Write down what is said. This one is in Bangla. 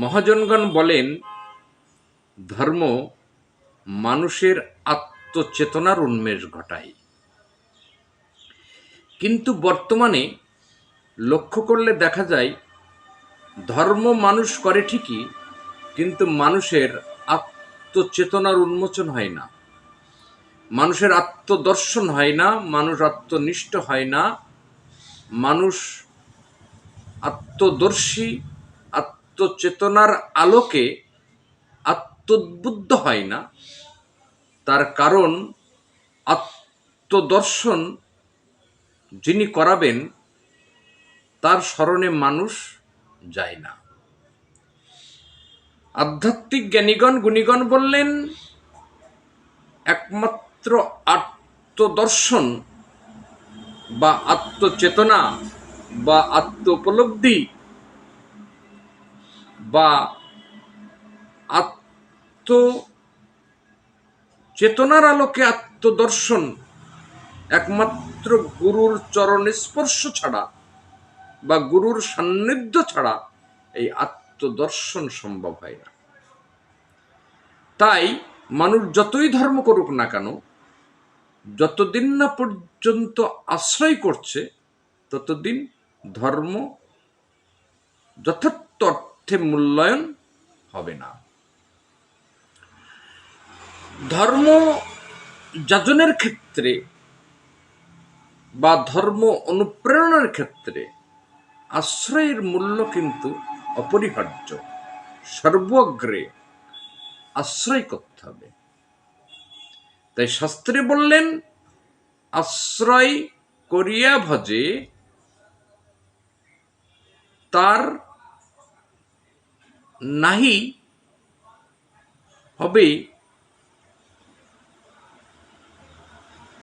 মহাজনগণ বলেন, ধর্ম মানুষের আত্মচেতনার উন্মেষ ঘটায়। কিন্তু বর্তমানে লক্ষ্য করলে দেখা যায়, ধর্ম মানুষ করে ঠিকই, কিন্তু মানুষের আত্মচেতনার উন্মোচন হয় না, মানুষের আত্মদর্শন হয় না, মানুষ আত্মনিষ্ঠ হয় না, মানুষ আত্মদর্শী আত্মচেতনার আলোকে আত্মোদ্বুদ্ধ হয় না। তার কারণ, আত্মদর্শন যিনি করাবেন তার স্মরণে মানুষ যায় না। আধ্যাত্মিক জ্ঞানীগণ গুণীগণ বললেন, একমাত্র আত্মদর্শন বা আত্মচেতনা বা আত্ম উপলব্ধি বা আত্মচেতনার আলোকে আত্মদর্শন একমাত্র গুরুর চরণ স্পর্শ ছাড়া বা গুরুর সান্নিধ্য ছাড়া এই আত্মদর্শন সম্ভব হয় না। তাই মানুষ যতই ধর্ম করুক না কেন, যতদিন না পর্যন্ত আশ্রয় করছে ততদিন ধর্ম যথার্থ অর্থে মূল্যায়ন হবে না। ধর্ম যাজনের ক্ষেত্রে বা ধর্ম অনুপ্রেরণার ক্ষেত্রে আশ্রয়ের মূল্য কিন্তু অপরিহার্য। সর্বগ্রে আশ্রয় করতে হবে। তাই শাস্ত্রে বললেন, আশ্রয় করিয়া ভজে তার নাহি হবে